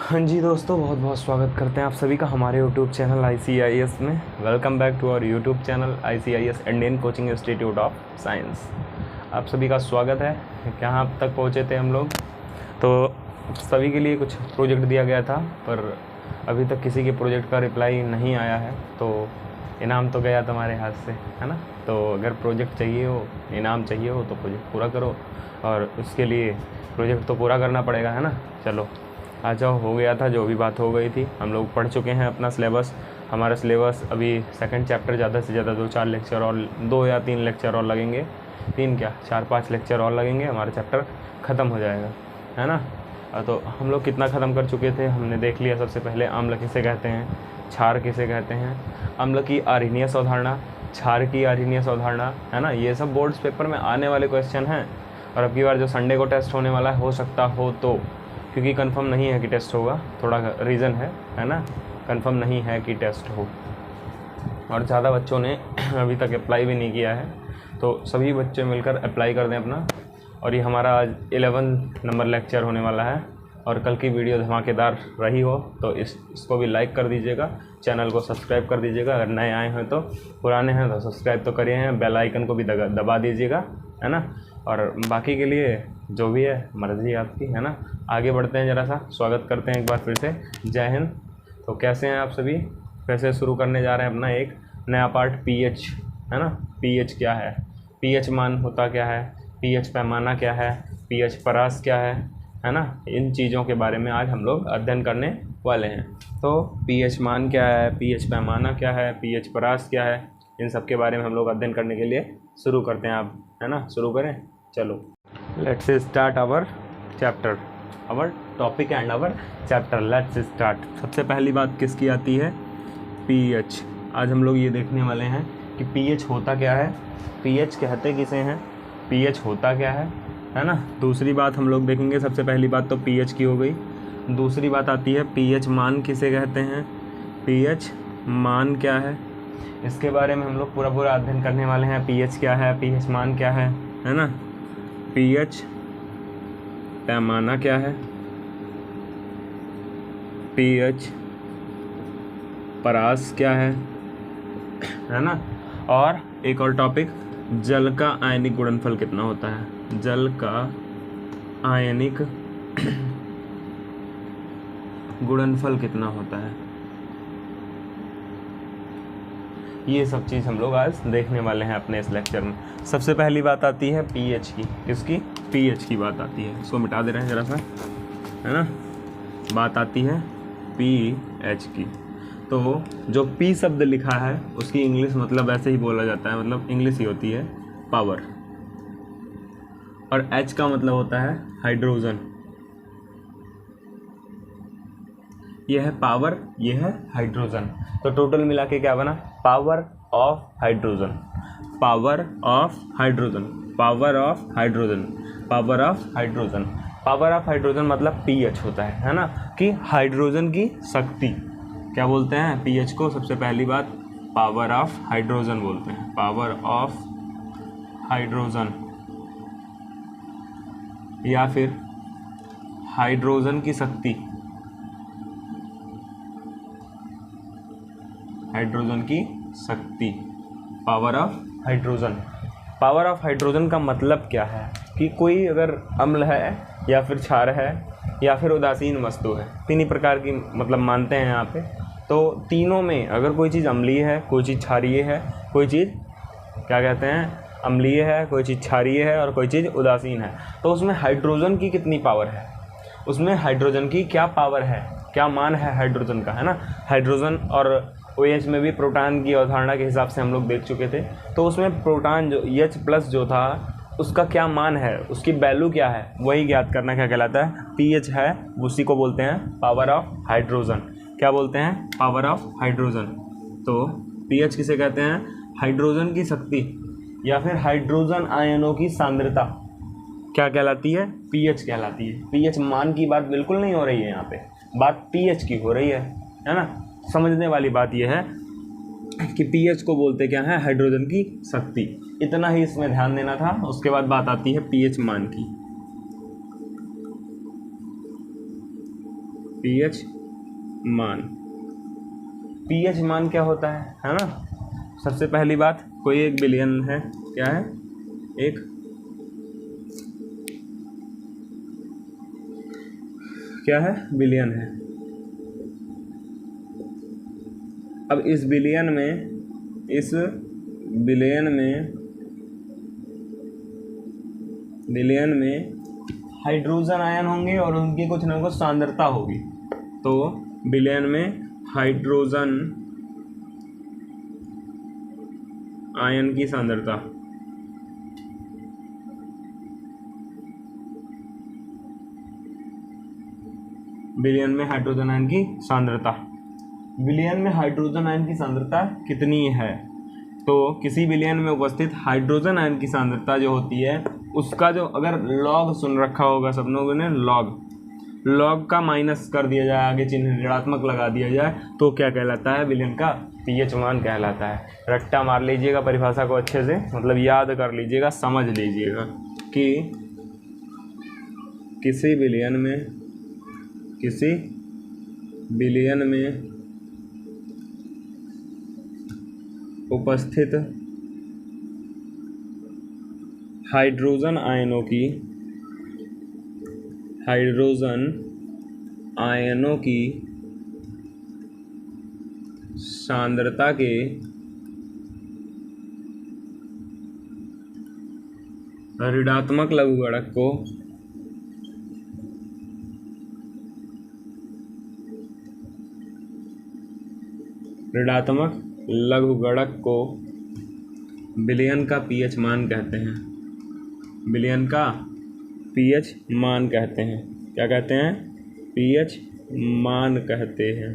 हाँ जी दोस्तों, बहुत बहुत स्वागत करते हैं आप सभी का हमारे यूट्यूब चैनल ICIS में। Welcome back to our YouTube channel ICIS Indian coaching institute of science. आप सभी का स्वागत है। कहाँ तक पहुँचे थे हम लोग? तो सभी के लिए कुछ प्रोजेक्ट दिया गया था, पर अभी तक किसी के प्रोजेक्ट का रिप्लाई नहीं आया है। तो इनाम तो गया तुम्हारे हाथ से, है ना? तो अगर प्रोजेक्ट चाहिए हो, इनाम चाहिए हो, तो प्रोजेक्ट पूरा करो, और उसके लिए प्रोजेक्ट तो पूरा करना पड़ेगा, है ना? चलो आ जाओ। हो गया था, जो भी बात हो गई थी। हम लोग पढ़ चुके हैं अपना सिलेबस। हमारा सिलेबस अभी सेकंड चैप्टर, ज़्यादा से ज़्यादा 2-4 लेक्चर और 2 या 3 लेक्चर और लगेंगे। 3 क्या 4-5 लेक्चर और लगेंगे, हमारा चैप्टर ख़त्म हो जाएगा, है ना? तो हम लोग कितना ख़त्म कर चुके थे हमने देख लिया। सबसे पहले अम्ल किसे कहते हैं, क्षार किसे कहते हैं, अम्ल की आर्हिनीयस अवधारणा, क्षार की आर्हिनीयस अवधारणा, है ना? ये सब बोर्ड्स पेपर में आने वाले क्वेश्चन हैं। और अब की बार जो संडे को टेस्ट होने वाला है, हो सकता हो तो, क्योंकि कंफर्म नहीं है कि टेस्ट होगा, थोड़ा रीज़न है ना? कंफर्म नहीं है कि टेस्ट हो, और ज़्यादा बच्चों ने अभी तक अप्लाई भी नहीं किया है। तो सभी बच्चे मिलकर अप्लाई कर दें अपना। और ये हमारा आज 11 नंबर लेक्चर होने वाला है। और कल की वीडियो धमाकेदार रही हो तो इसको भी लाइक कर दीजिएगा, चैनल को सब्सक्राइब कर दीजिएगा। अगर नए आए हैं तो, पुराने हैं तो सब्सक्राइब तो करिए हैं, बेल आइकन को भी दबा दीजिएगा, है ना? और बाकी के लिए जो भी है मर्ज़ी आपकी, है ना? आगे बढ़ते हैं, ज़रा सा स्वागत करते हैं एक बार फिर से। जय हिंद। तो कैसे हैं आप सभी? कैसे शुरू करने जा रहे हैं अपना एक नया पार्ट, पीएच, है ना? पीएच क्या है, पीएच मान होता क्या है, पीएच पैमाना क्या है, पीएच परास क्या है ना? इन चीज़ों के बारे में आज हम लोग अध्ययन करने वाले हैं। तो पीएच मान क्या है, पीएच पैमाना क्या है, पीएच परास क्या है, इन सब के बारे में हम लोग अध्ययन करने के लिए शुरू करते हैं। आप, है ना? शुरू करें, चलो। Let's start our chapter, our topic and our chapter. Let's start. सबसे पहली बात किसकी आती है? पीएच। आज हम लोग ये देखने वाले हैं कि पीएच होता क्या है, पीएच कहते किसे हैं, पीएच होता क्या है ना? दूसरी बात हम लोग देखेंगे। सबसे पहली बात तो पीएच की हो गई। दूसरी बात आती है पीएच मान किसे कहते हैं, पीएच मान क्या है, इसके बारे में हम लोग पूरा अध्ययन करने वाले हैं। पीएच क्या है, पीएच मान क्या है ना? पीएच पैमाना क्या है, पीएच परास क्या है ना? और एक और टॉपिक, जल का आयनिक गुणनफल कितना होता है, जल का आयनिक गुणनफल कितना होता है। ये सब चीज़ हम लोग आज देखने वाले हैं अपने इस लेक्चर में। सबसे पहली बात आती है पीएच की। किसकी? पीएच की बात आती है। इसको मिटा दे रहे हैं ज़रा सा, है ना? बात आती है पीएच की। तो जो पी शब्द लिखा है उसकी इंग्लिश मतलब ऐसे ही बोला जाता है, मतलब इंग्लिश ही होती है पावर। और एच का मतलब होता है हाइड्रोजन। ये है पावर, ये है हाइड्रोजन। तो टोटल मिला के क्या बना? Power of hydrogen, power of hydrogen, power of hydrogen, power of hydrogen. Power of hydrogen मतलब पीएच होता है ना? कि हाइड्रोजन की शक्ति। क्या बोलते हैं पीएच को? सबसे पहली बात पावर ऑफ हाइड्रोजन बोलते हैं, पावर ऑफ हाइड्रोजन, या फिर हाइड्रोजन की शक्ति, हाइड्रोजन की शक्ति, power of hydrogen. Power of hydrogen का मतलब क्या है कि कोई अगर अम्ल है या फिर क्षार है या फिर उदासीन वस्तु है, तीन ही प्रकार की मतलब मानते हैं यहाँ पे। तो तीनों में अगर कोई चीज़ अम्लीय है, कोई चीज़ क्षारीय है, कोई चीज़ क्या कहते हैं अम्लीय है, कोई चीज़ क्षारीय है, और कोई चीज़ उदासीन है, तो उसमें हाइड्रोजन की कितनी पावर है, उसमें हाइड्रोजन की क्या पावर है, क्या मान है हाइड्रोजन का, है ना? हाइड्रोजन और OH में भी प्रोटॉन की अवधारणा के हिसाब से हम लोग देख चुके थे। तो उसमें प्रोटॉन जो H+ जो था उसका क्या मान है, उसकी वैल्यू क्या है, वही ज्ञात करना क्या कहलाता है? पीएच है, उसी को बोलते हैं पावर ऑफ हाइड्रोजन। क्या बोलते हैं? Power of hydrogen. तो पीएच किसे कहते हैं? हाइड्रोजन की शक्ति या फिर हाइड्रोजन आयनों की सांद्रता क्या कहलाती है? पीएच कहलाती है। पीएच मान की बात बिल्कुल नहीं हो रही है, यहाँ पे बात पीएच की हो रही है ना? समझने वाली बात यह है कि पीएच को बोलते क्या है? हाइड्रोजन की शक्ति। इतना ही इसमें ध्यान देना था। उसके बाद बात आती है पीएच मान की। पीएच मान। पीएच मान क्या होता है ना? सबसे पहली बात, कोई एक बिलियन है, क्या है? एक क्या है? बिलियन है। अब इस बिलियन में हाइड्रोजन आयन होंगे और उनकी कुछ ना कुछ सांद्रता होगी। तो बिलियन में हाइड्रोजन आयन की सांद्रता, बिलियन में हाइड्रोजन आयन की सांद्रता, बिलियन में हाइड्रोजन आयन की सांद्रता कितनी है? तो किसी बिलियन में उपस्थित हाइड्रोजन आयन की सांद्रता जो होती है, उसका जो अगर लॉग सुन रखा होगा सब लोगों ने, लॉग का माइनस कर दिया जाए, आगे चिन्ह ऋणात्मक लगा दिया जाए, तो क्या कहलाता है? बिलियन का पीएच मान कहलाता है। रट्टा मार लीजिएगा परिभाषा को अच्छे से, मतलब याद कर लीजिएगा, समझ लीजिएगा कि किसी बिलियन में उपस्थित हाइड्रोजन आयनों की सांद्रता के ऋणात्मक लघुगणक को बिलियन का पीएच मान कहते हैं। बिलियन का पीएच मान कहते हैं। क्या कहते हैं? पीएच मान कहते हैं।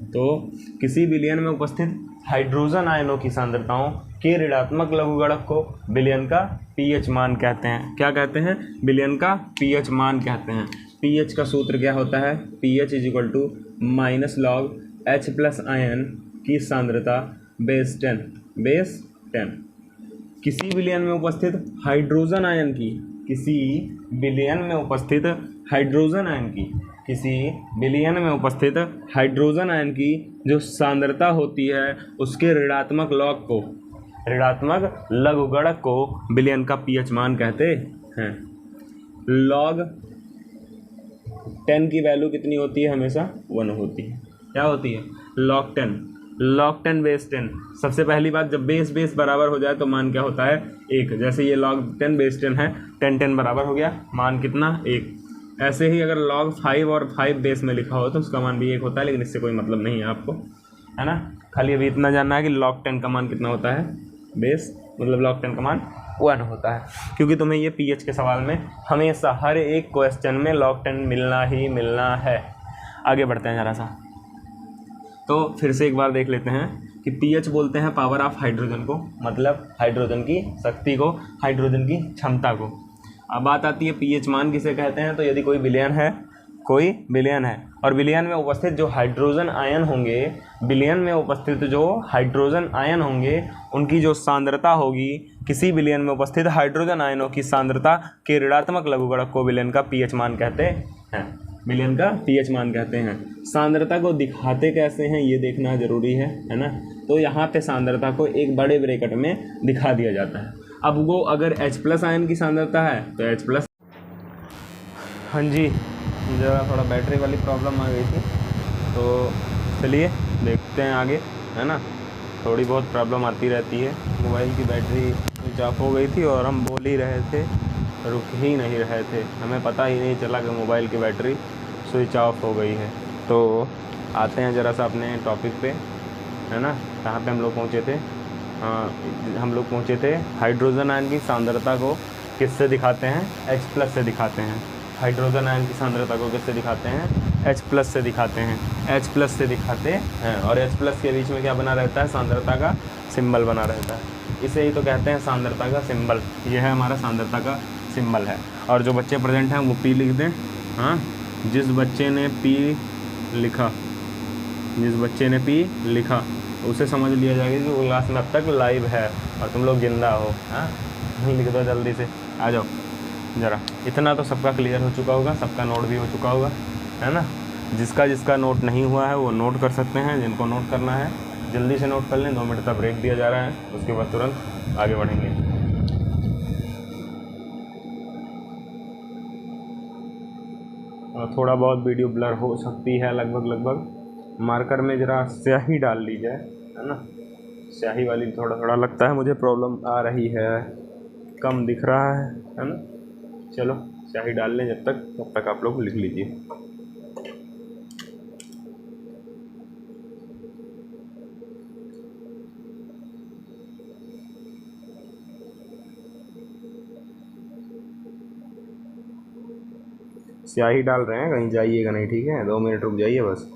तो किसी बिलियन में उपस्थित हाइड्रोजन आयनों की सांद्रताओं के ऋणात्मक लघुगणक को बिलियन का पीएच मान कहते हैं। क्या कहते हैं? बिलियन का पीएच मान कहते हैं। पीएच का सूत्र क्या होता है? PH is equal to minus log H plus ion की सांद्रता बेस 10। किसी बिलियन में उपस्थित हाइड्रोजन आयन की, किसी बिलियन में उपस्थित हाइड्रोजन आयन की जो सांद्रता होती है, उसके ऋणात्मक लघुगणक को बिलियन का पीएच मान कहते हैं। लॉग 10 की वैल्यू कितनी होती है? हमेशा 1 होती है। क्या होती है? Log 10 base 10। सबसे पहली बात, जब बेस बराबर हो जाए तो मान क्या होता है? 1। जैसे ये log 10 बेस 10 है, 10 बराबर हो गया, मान कितना? 1। ऐसे ही अगर log 5 और 5 बेस में लिखा हो तो उसका मान भी 1 होता है, लेकिन इससे कोई मतलब नहीं है आपको, है ना। खाली अभी इतना जानना है कि log 10 का मान कितना होता है? बेस, मतलब log 10 का मान 1 होता है। क्योंकि तुम्हें ये पीएच के सवाल में हमेशा हर एक क्वेश्चन में log 10 मिलना ही मिलना है। आगे बढ़ते हैं ज़रा सा, तो फिर से एक बार देख लेते हैं कि पीएच बोलते हैं पावर ऑफ हाइड्रोजन को, मतलब हाइड्रोजन की शक्ति को, हाइड्रोजन की क्षमता को। अब बात आती है पीएच मान किसे कहते हैं। तो यदि कोई बिलियन है और बिलियन में उपस्थित जो हाइड्रोजन आयन होंगे, उनकी जो सांद्रता होगी, किसी बिलियन में उपस्थित हाइड्रोजन आयनों की सांद्रता के ऋणात्मक लघुगणक को बिलियन का पीएच मान कहते हैं। सांद्रता को दिखाते कैसे हैं ये देखना जरूरी है ना। तो यहाँ पे सांद्रता को एक बड़े ब्रैकेट में दिखा दिया जाता है। अब वो अगर H प्लस आयन की सांद्रता है तो H प्लस, हाँ जी, ज़रा थोड़ा बैटरी वाली प्रॉब्लम आ गई थी, तो चलिए देखते हैं आगे, है ना। थोड़ी बहुत प्रॉब्लम आती रहती है। मोबाइल की बैटरी स्विच ऑफ हो गई थी और हम बोल ही रहे थे, रुक ही नहीं रहे थे, हमें पता ही नहीं चला कि मोबाइल की बैटरी स्विच ऑफ हो गई है। तो आते हैं ज़रा सा अपने टॉपिक पे, है ना। कहाँ पे हम लोग पहुँचे थे? हाइड्रोजन आयन की सांद्रता को किससे दिखाते हैं? H प्लस से दिखाते हैं। हाइड्रोजन आयन की सांद्रता को किससे दिखाते हैं? H प्लस से दिखाते हैं। और H प्लस के बीच में क्या बना रहता है? सांद्रता का सिंबल बना रहता है। इसे ही तो कहते हैं सांद्रता का सिंबल। ये है हमारा सांद्रता का सिंबल है। और जो बच्चे प्रेजेंट हैं वो P लिख दें। हाँ, जिस बच्चे ने P लिखा उसे समझ लिया जाएगा कि वो क्लास में अब तक लाइव है और तुम लोग जिंदा हो। हाँ, लिख दो जल्दी से, आ जाओ। ज़रा इतना तो सबका क्लियर हो चुका होगा, सबका नोट भी हो चुका होगा, है ना। जिसका जिसका नोट नहीं हुआ है वो नोट कर सकते हैं, जिनको नोट करना है जल्दी से नोट कर लें। 2 मिनट का ब्रेक दिया जा रहा है, उसके बाद तुरंत आगे बढ़ेंगे। थोड़ा बहुत वीडियो ब्लर हो सकती है, लगभग मार्कर में ज़रा स्याही डाल ली जाए, है ना। स्याही वाली थोड़ा थोड़ा लगता है मुझे प्रॉब्लम आ रही है, कम दिख रहा है ना। चलो स्याही डाल लें तब तक आप लोग लिख लीजिए। स्याही डाल रहे हैं, कहीं जाइएगा नहीं, ठीक है। 2 मिनट रुक जाइए बस।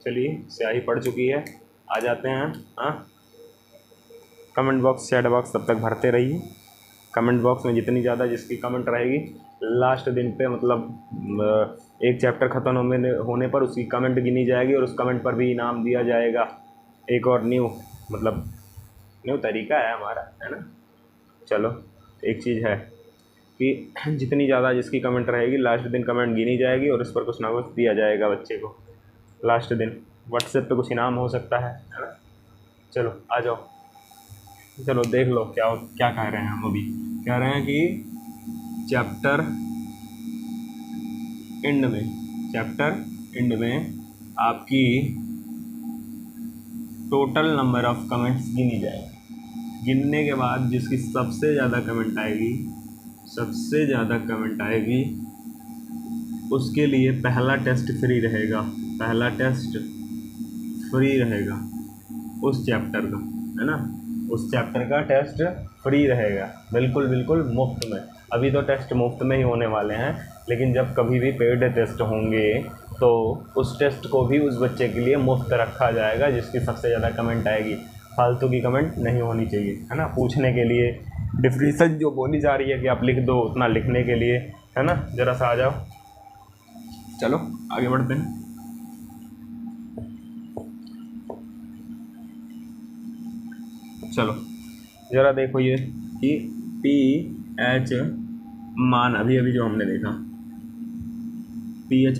चलिए स्याही पड़ चुकी है, आ जाते हैं। हाँ, कमेंट बॉक्स चैट बॉक्स तब तक भरते रहिए। कमेंट बॉक्स में जितनी ज़्यादा जिसकी कमेंट रहेगी, लास्ट दिन पे मतलब एक चैप्टर ख़त्म होने पर उसकी कमेंट गिनी जाएगी और उस कमेंट पर भी इनाम दिया जाएगा। एक और न्यू तरीका है हमारा, है ना। चलो एक चीज़ है कि जितनी ज़्यादा जिसकी कमेंट रहेगी, लास्ट दिन कमेंट गिनी जाएगी और उस पर कुछ ना कुछ दिया जाएगा बच्चे को। लास्ट दिन व्हाट्सएप पे कुछ इनाम हो सकता है ना। चलो आ जाओ, चलो देख लो क्या कह रहे हैं हम। अभी कह रहे हैं कि चैप्टर एंड में आपकी टोटल नंबर ऑफ कमेंट्स गिनी जाएगी। गिनने के बाद जिसकी सबसे ज़्यादा कमेंट आएगी उसके लिए पहला टेस्ट फ्री रहेगा उस चैप्टर का, है ना। उस चैप्टर का टेस्ट फ्री रहेगा, बिल्कुल मुफ्त में। अभी तो टेस्ट मुफ्त में ही होने वाले हैं, लेकिन जब कभी भी पेड टेस्ट होंगे तो उस टेस्ट को भी उस बच्चे के लिए मुफ्त रखा जाएगा जिसकी सबसे ज़्यादा कमेंट आएगी। फालतू की कमेंट नहीं होनी चाहिए, है ना। पूछने के लिए डिफरेंस जो बोली जा रही है कि आप लिख दो, उतना लिखने के लिए, है ना। ज़रा सा आ जाओ, चलो आगे बढ़ते हैं। चलो ज़रा देखो ये कि pH मान अभी जो हमने देखा, pH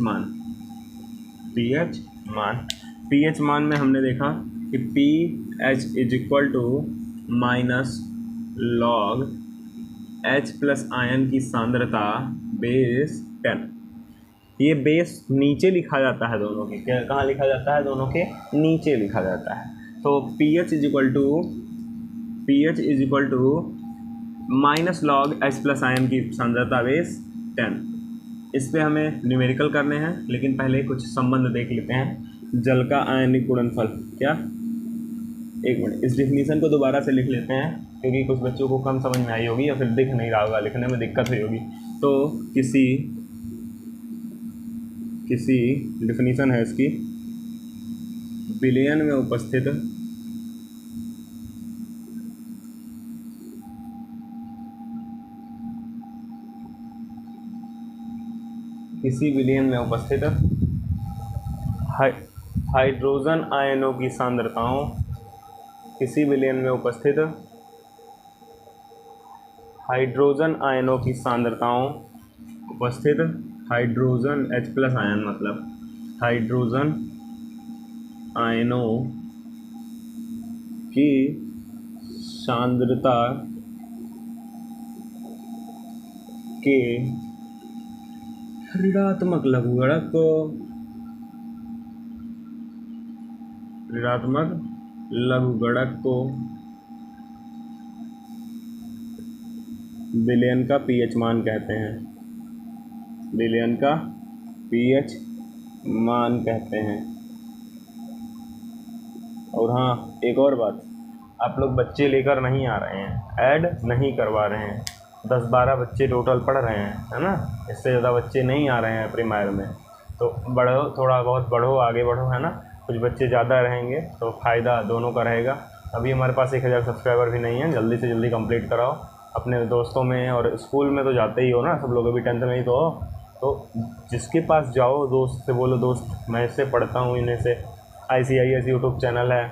मान में हमने देखा कि pH is equal to -log H plus ion की सांद्रता बेस 10। ये बेस नीचे लिखा जाता है दोनों के, कहाँ लिखा जाता है? दोनों के नीचे लिखा जाता है। तो pH is equal to -log H plus ion की सांद्रता बेस 10। इस पे हमें न्यूमेरिकल करने हैं, लेकिन पहले कुछ संबंध देख लेते हैं। जल का आयनिक गुणनफल क्या? एक मिनट, इस डिफिनीशन को दोबारा से लिख लेते हैं क्योंकि कुछ बच्चों को कम समझ में आई होगी या फिर दिख नहीं रहा होगा, लिखने में दिक्कत हुई होगी। तो किसी डिफिनीशन है इसकी, बिलियन में उपस्थित किसी बिलियन में उपस्थित हाइड्रोजन आयनों की सांद्रताओं, किसी बिलियन में उपस्थित हाइड्रोजन आयनों की सांद्रताओं, हाइड्रोजन H प्लस आयन मतलब हाइड्रोजन आयनों की सांद्रता के ऋणात्मक लघुगणक को बिलियन का pH मान कहते हैं। बिलियन का pH मान कहते हैं। और हाँ, एक और बात, आप लोग बच्चे लेकर नहीं आ रहे हैं, ऐड नहीं करवा रहे हैं। 10-12 बच्चे टोटल पढ़ रहे हैं, है ना। इससे ज़्यादा बच्चे नहीं आ रहे हैं प्रीमायर में। तो बढ़ो, थोड़ा बहुत बढ़ो, आगे बढ़ो, है ना। कुछ बच्चे ज़्यादा रहेंगे तो फ़ायदा दोनों का रहेगा। अभी हमारे पास 1000 सब्सक्राइबर भी नहीं है, जल्दी से जल्दी कंप्लीट कराओ। अपने दोस्तों में और स्कूल में तो जाते ही हो ना सब लोग, अभी 10th में ही तो हो, तो जिसके पास जाओ दोस्त से बोलो, दोस्त मैं इससे पढ़ता हूँ, इन्हें से ICIS यूट्यूब चैनल है,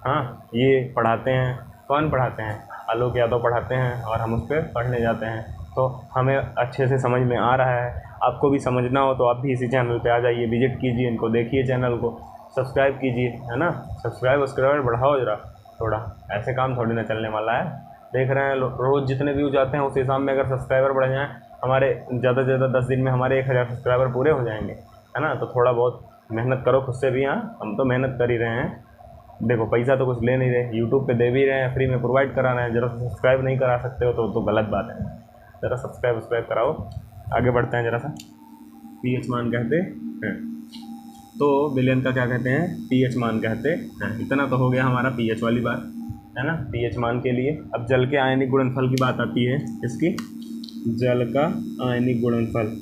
हाँ ये पढ़ाते हैं। कौन पढ़ाते हैं? आलोक यादव पढ़ाते हैं और हम उस पर पढ़ने जाते हैं, तो हमें अच्छे से समझ में आ रहा है। आपको भी समझना हो तो आप भी इसी चैनल पे आ जाइए, विजिट कीजिए, इनको देखिए, चैनल को सब्सक्राइब कीजिए, है ना। सब्सक्राइब बढ़ाओ ज़रा थोड़ा, ऐसे काम थोड़ी ना चलने वाला है। देख रहे हैं रोज़ जितने व्यूज आते हैं उस हिसाब में अगर सब्सक्राइबर बढ़ जाएँ, हमारे ज़्यादा से ज़्यादा 10 दिन में हमारे 1000 सब्सक्राइबर पूरे हो जाएंगे, है ना। तो थोड़ा बहुत मेहनत करो खुद से भी। हाँ, हम तो मेहनत कर ही रहे हैं, देखो पैसा तो कुछ ले नहीं रहे, यूट्यूब पे दे भी रहे हैं, फ्री में प्रोवाइड करा रहे हैं। ज़रा सब्सक्राइब नहीं करा सकते हो तो गलत बात है, ज़रा सब्सक्राइब कराओ। आगे बढ़ते हैं ज़रा सा। PH मान कहते हैं, तो विलेन का क्या कहते हैं? PH मान कहते हैं। इतना तो हो गया हमारा PH वाली बात, है ना, PH मान के लिए। अब जल के आयनिक गुणनफल की बात आती है इसकी, जल का आयनिक गुणनफल।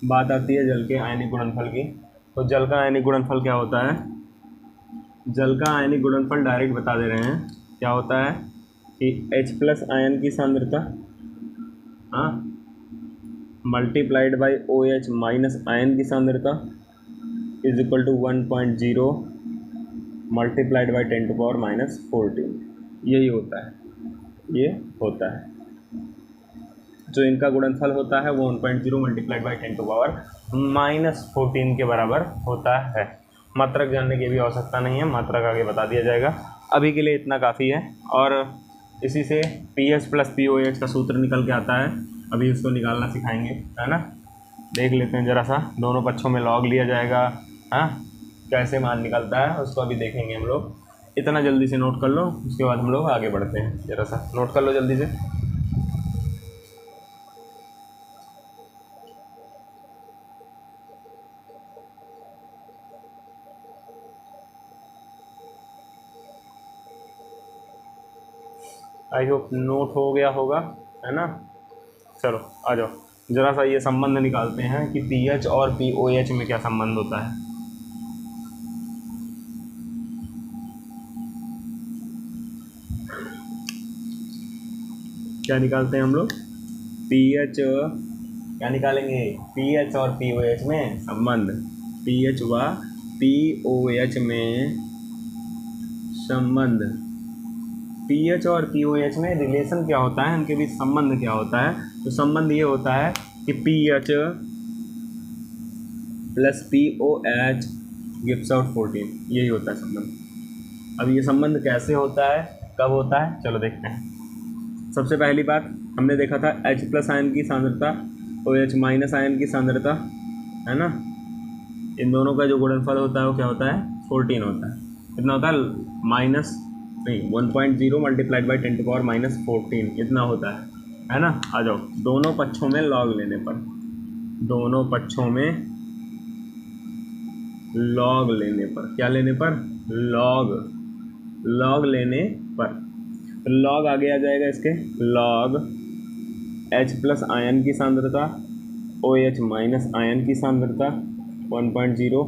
बात आती है जल के आयनिक गुणनफल की। तो जल का आयनिक गुणनफल क्या होता है? जल का आयनिक गुणनफल डायरेक्ट बता दे रहे हैं। क्या होता है कि H+ आयन की सांद्रता, हाँ, multiplied by OH minus ion की सांद्रता is equal to 1.0 multiplied by 10⁻⁻14। यही होता है, ये होता है। जो इनका गुणनफल होता है वो 1.0 मल्टीप्लाइड बाई 10⁻⁻14 के बराबर होता है। मात्रक जानने की भी आवश्यकता नहीं है, मात्रक आगे बता दिया जाएगा। अभी के लिए इतना काफ़ी है। और इसी से PH + POH का सूत्र निकल के आता है, अभी उसको निकालना सिखाएंगे, है ना। देख लेते हैं ज़रा सा, दोनों पक्षों में लॉग लिया जाएगा, हाँ, कैसे मान निकलता है उसको अभी देखेंगे हम लोग। इतना जल्दी से नोट कर लो, उसके बाद हम लोग आगे बढ़ते हैं। ज़रा सा नोट कर लो जल्दी से। आई होप नोट हो गया होगा, है ना। चलो आ जाओ, ज़रा सा ये संबंध निकालते हैं कि PH और POH में क्या संबंध होता है। क्या निकालते हैं हम लोग? PH, क्या निकालेंगे? PH और POH में संबंध, PH व POH में संबंध। PH और POH में रिलेशन क्या होता है, उनके बीच संबंध क्या होता है? तो संबंध ये होता है कि PH + POH गिव्स आउट 14, यही होता है संबंध। अब ये संबंध कैसे होता है, कब होता है, चलो देखते हैं। सबसे पहली बात हमने देखा था H+ आयन की सांद्रता, OH- आयन की सांद्रता, है ना। इन दोनों का जो गुणनफल होता है वो क्या होता है? 14 होता है। कितना होता है? 1.0 मल्टीप्लाइड बाई 10⁻⁻14 इतना होता है ना। आ जाओ, दोनों पक्षों में लॉग लेने पर, दोनों पक्षों में लॉग लेने पर, क्या लेने पर? लॉग लेने पर। लॉग आगे आ जाएगा इसके, लॉग H+ आयन की सांद्रता, OH- आयन की सांद्रता 1.0,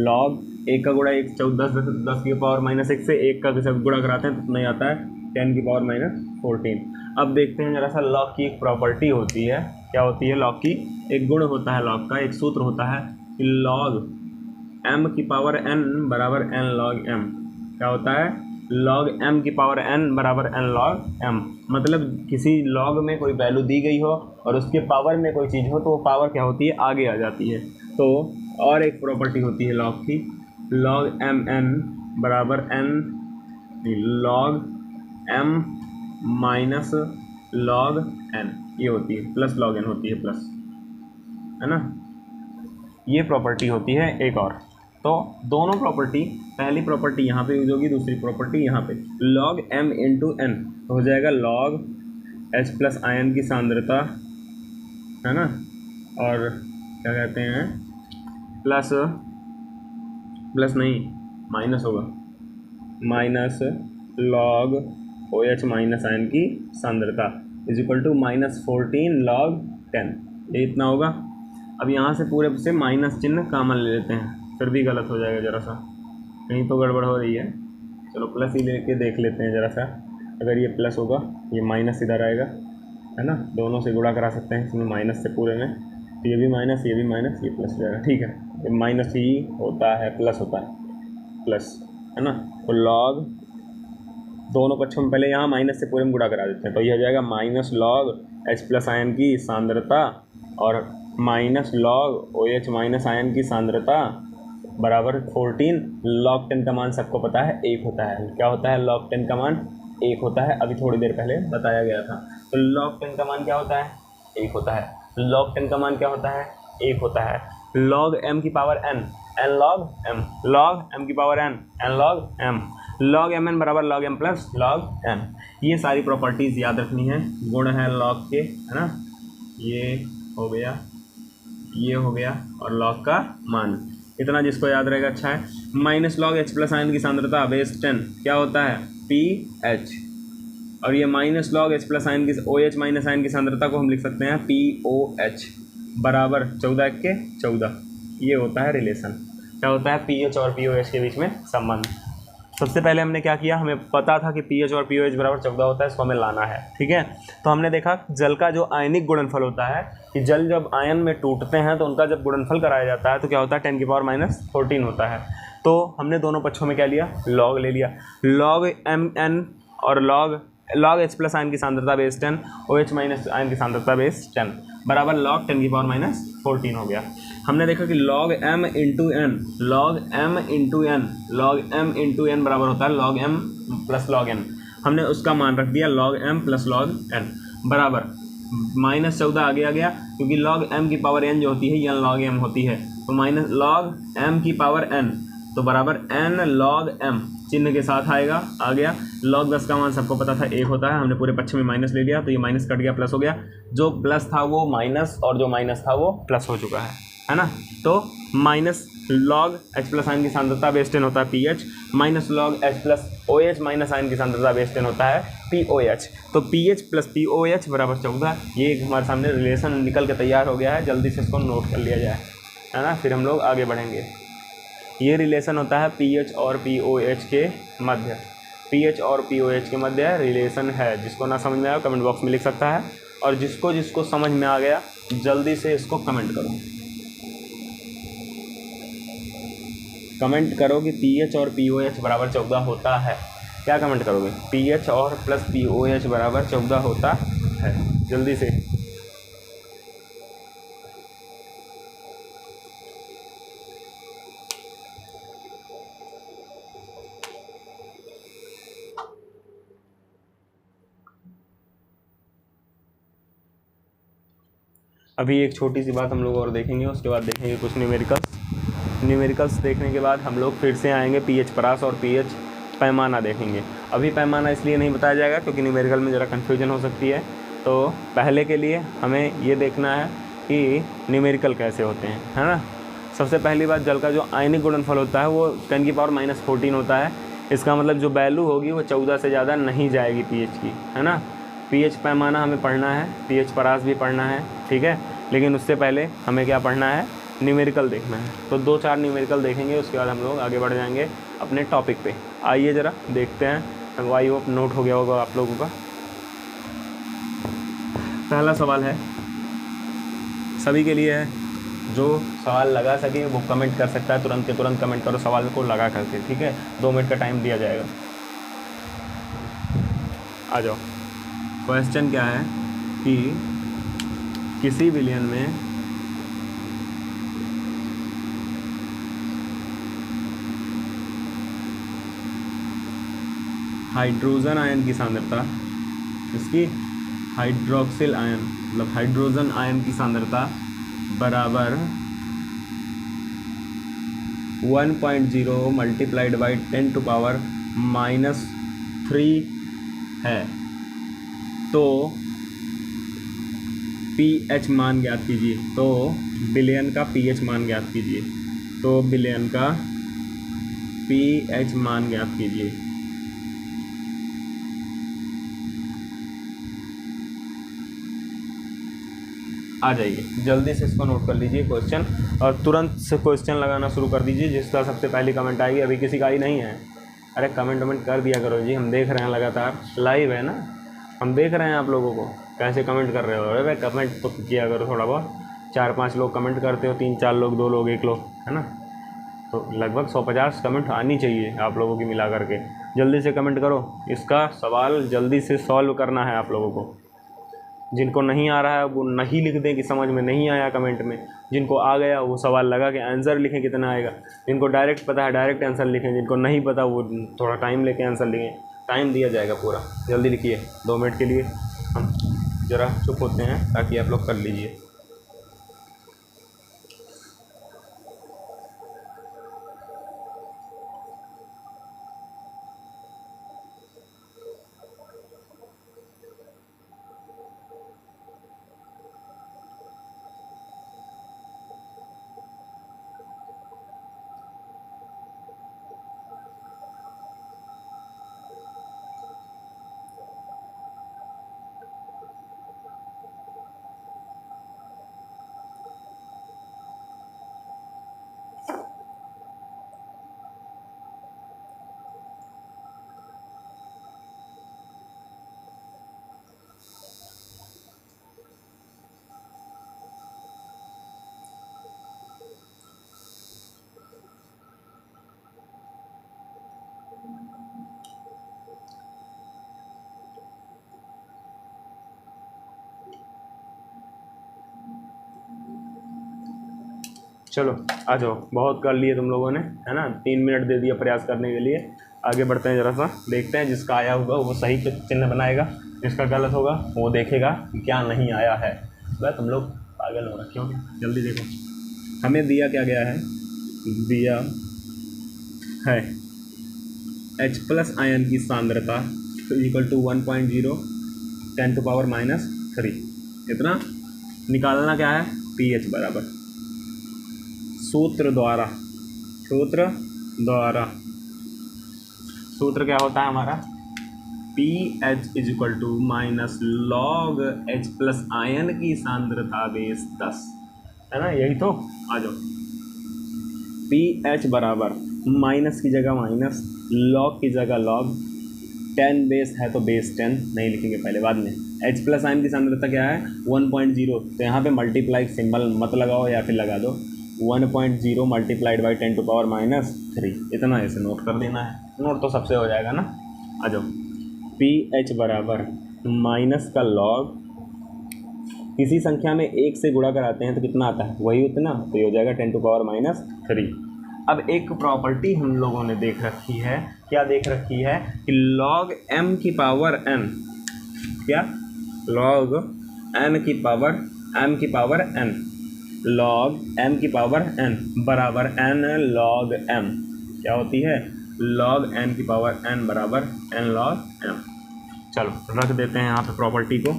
लॉग 1 का गुणा 1 10 की पावर -1 से 1 का जब गुणा कराते हैं तो नहीं आता है 10 की पावर -14। अब देखते हैं जरा सा, लॉग की एक प्रॉपर्टी होती है। क्या होती है? लॉग की एक गुण होता है, लॉग का एक सूत्र होता है कि लॉग m की पावर n बराबर n log m। क्या होता है? log m की पावर n बराबर n log m। मतलब किसी लॉग में कोई वैल्यू दी गई हो और उसके पावर में कोई चीज़ हो तो वो पावर क्या होती है? आगे आ जाती है। तो और एक प्रॉपर्टी होती है लॉग की, log mn बराबर n log m minus log n, ये होती है, प्लस log n होती है, प्लस, है ना। ये प्रॉपर्टी होती है एक और। तो दोनों प्रॉपर्टी, पहली प्रॉपर्टी यहाँ पे यूज होगी, दूसरी प्रॉपर्टी यहाँ पे। log m इंटू n हो जाएगा log H+ आयन की सांद्रता, है ना, और क्या कहते हैं, प्लस नहीं, माइनस होगा, माइनस log OH- आयन की सांद्रता इज इक्वल टू -14 log 10, ये इतना होगा। अब यहाँ से पूरे से माइनस चिन्ह कॉमन ले लेते हैं, फिर भी गलत हो जाएगा, ज़रा सा कहीं तो गड़बड़ हो रही है। चलो प्लस ही लेके देख लेते हैं ज़रा सा। अगर ये प्लस होगा, ये माइनस इधर आएगा, है ना, दोनों से गुणा करा सकते हैं इसमें माइनस से पूरे में, तो ये भी माइनस, ये भी माइनस, ये प्लस हो जाएगा। ठीक है, ये माइनस ही होता है, प्लस होता है, प्लस, है ना। तो लॉग दोनों पक्षों में पहले यहाँ माइनस से पूरे में गुणा करा देते हैं, तो ये हो जाएगा minus log H plus ion की सांद्रता और minus log OH minus ion की सांद्रता बराबर 14। लॉग 10 का मान सबको पता है 1 होता है। क्या होता है? लॉग 10 का मान 1 होता है, अभी थोड़ी देर पहले बताया गया था। तो लॉग 10 का मान क्या होता है? 1 होता है। लॉग 10 का मान क्या होता है? 1 होता है। लॉग m की power n, n log m, log m की power n, n log m, log mn बराबर log m plus log m। ये सारी प्रॉपर्टीज़ याद रखनी है, गुण है लॉग के, है ना। ये हो गया, ये हो गया, और लॉग का मान, इतना जिसको याद रहेगा अच्छा है। Minus log H plus ion की सांद्रता बेस 10 क्या होता है? PH, और ये minus log H plus ion की OH माइनस आयन की सांद्रता को हम लिख सकते हैं POH बराबर 14 के 14। ये होता है रिलेशन। क्या होता है? PH और POH के बीच में संबंध। सबसे पहले हमने क्या किया, हमें पता था कि पीएच और पीओएच बराबर 14 होता है, इसको हमें लाना है। ठीक है, तो हमने देखा जल का जो आयनिक गुणनफल होता है कि जल जब आयन में टूटते हैं तो उनका जब गुणनफल कराया जाता है तो क्या होता है? 10 की पावर माइनस 14 होता है। तो हमने दोनों पक्षों में क्या लिया? लॉग ले लिया। लॉग mn और लॉग H प्लस आयन की सांद्रता बेस 10, OH माइनस आयन की सांद्रता बेस 10 बराबर लॉग 10 की पावर माइनस 14 हो गया। हमने देखा कि log m into n, log m into n, log m into n बराबर होता है log m plus log n। हमने उसका मान रख दिया log m plus log n बराबर माइनस 14 आगे आ गया, क्योंकि log m की पावर n जो होती है ये log m होती है, तो माइनस log m की पावर n तो बराबर n log m चिन्ह के साथ आएगा, आ गया। log 10 का मान सबको पता था 1 होता है, हमने पूरे पक्ष में माइनस ले लिया, तो ये माइनस कट गया, प्लस हो गया। जो प्लस था वो माइनस और जो माइनस था वो प्लस हो चुका है ना। तो minus log H plus ion की सांद्रता बेस 10 होता है PH, minus log H plus OH minus ion की सांद्रता बेस 10 होता है POH। तो PH प्लस POH बराबर 14। ये हमारे सामने रिलेशन निकल के तैयार हो गया है, जल्दी से इसको नोट कर लिया जाए, है ना, फिर हम लोग आगे बढ़ेंगे। ये रिलेशन होता है PH और POH के मध्य, PH और POH के मध्य रिलेशन है। जिसको ना समझ में आया कमेंट बॉक्स में लिख सकता है, और जिसको जिसको समझ में आ गया जल्दी से इसको कमेंट करो। कमेंट करो कि PH और POH बराबर 14 होता है। क्या कमेंट करोगे? PH और प्लस POH बराबर 14 होता है, जल्दी से। अभी एक छोटी सी बात हम लोग और देखेंगे, उसके बाद देखेंगे कुछ न्यूमेरिकल्स देखने के बाद हम लोग फिर से आएंगे पीएच परास और पीएच पैमाना देखेंगे। अभी पैमाना इसलिए नहीं बताया जाएगा क्योंकि न्यूमेरिकल में ज़रा कन्फ्यूजन हो सकती है। तो पहले के लिए हमें ये देखना है कि न्यूमेरिकल कैसे होते हैं, है ना। सबसे पहली बात, जल का जो आयनिक गुणनफल होता है वो 10 की पावर माइनस 14 होता है। इसका मतलब जो वैल्यू होगी वो 14 से ज़्यादा नहीं जाएगी पीएच की, है ना। पीएच पैमाना हमें पढ़ना है, पीएच परास भी पढ़ना है, ठीक है। लेकिन उससे पहले हमें क्या पढ़ना है? न्यूमेरिकल देखना है। तो 2-4 न्यूमेरिकल देखेंगे, उसके बाद हम लोग आगे बढ़ जाएंगे अपने टॉपिक पे। आइए ज़रा देखते हैं। आई होप नोट हो गया होगा आप लोगों का। पहला सवाल है, सभी के लिए है, जो सवाल लगा सके वो कमेंट कर सकता है, तुरंत के तुरंत कमेंट करो सवाल को लगा करके, ठीक है। 2 मिनट का टाइम दिया जाएगा। आ जाओ। क्वेश्चन क्या है कि किसी विलयन में हाइड्रोजन आयन की सांद्रता, इसकी हाइड्रोक्सिल आयन मतलब हाइड्रोजन आयन की सांद्रता बराबर 1.0 मल्टीप्लाइड बाई 10⁻³ है। तो पीएच मान ज्ञात कीजिए। तो विलयन का पीएच मान ज्ञात कीजिए। तो विलयन का पीएच मान ज्ञात कीजिए। आ जाइए, जल्दी से इसको नोट कर लीजिए क्वेश्चन, और तुरंत से क्वेश्चन लगाना शुरू कर दीजिए। जिसका सबसे पहली कमेंट आएगी, अभी किसी का ही नहीं है, अरे कमेंट कर दिया करो जी, हम देख रहे हैं लगातार, लाइव है ना, हम देख रहे हैं आप लोगों को कैसे कमेंट कर रहे हो। अरे भाई कमेंट तो किया करो थोड़ा बहुत, 4-5 लोग कमेंट करते हो, 3-4 लोग, 2 लोग, 1 लोग, है ना, तो लगभग 150 कमेंट आनी चाहिए आप लोगों की मिला करके। जल्दी से कमेंट करो, इसका सवाल जल्दी से सॉल्व करना है आप लोगों को। जिनको नहीं आ रहा है वो नहीं लिख दें कि समझ में नहीं आया कमेंट में, जिनको आ गया वो सवाल लगा के आंसर लिखें कितना आएगा, जिनको डायरेक्ट पता है डायरेक्ट आंसर लिखें, जिनको नहीं पता वो थोड़ा टाइम लेके आंसर लिखें, टाइम दिया जाएगा पूरा। जल्दी लिखिए, 2 मिनट के लिए हम ज़रा चुप होते हैं ताकि आप लोग कर लीजिए। चलो आ जाओ, बहुत कर लिए तुम लोगों ने, है ना, 3 मिनट दे दिया प्रयास करने के लिए। आगे बढ़ते हैं, ज़रा सा देखते हैं, जिसका आया होगा वो सही चिन्ह बनाएगा, जिसका गलत होगा वो देखेगा कि क्या नहीं आया है। बस तुम लोग पागल हो रखे हो, जल्दी देखो हमें दिया क्या गया है। दिया है H+ आयन की सांद्रता इक्वल टू 1.0 10⁻³ इतना निकालना क्या है, pH बराबर सूत्र क्या होता है हमारा, pH equal to -log H+ ion की सांद्रता बेस 10, है ना, यही तो। आ जाओ, pH बराबर माइनस की जगह माइनस, log की जगह log, 10 बेस है तो बेस 10 नहीं लिखेंगे पहले, बाद में। H+ आयन की सांद्रता क्या है 1.0, तो यहाँ पे मल्टीप्लाई सिंबल मत लगाओ या फिर लगा दो 1.0 मल्टीप्लाइड बाई 10⁻³ इतना ऐसे नोट कर देना है, नोट तो सबसे हो जाएगा ना। आ जाओ, pH बराबर माइनस का log, किसी संख्या में 1 से गुणा कराते हैं तो कितना आता है, वही उतना, तो ये हो जाएगा 10⁻³ अब एक प्रॉपर्टी हम लोगों ने देख रखी है, क्या देख रखी है कि log m की पावर n, क्या log m की पावर n log m की पावर n बराबर n log m, क्या होती है, log n की पावर n बराबर n log m। चलो रख देते हैं यहाँ पे प्रॉपर्टी को।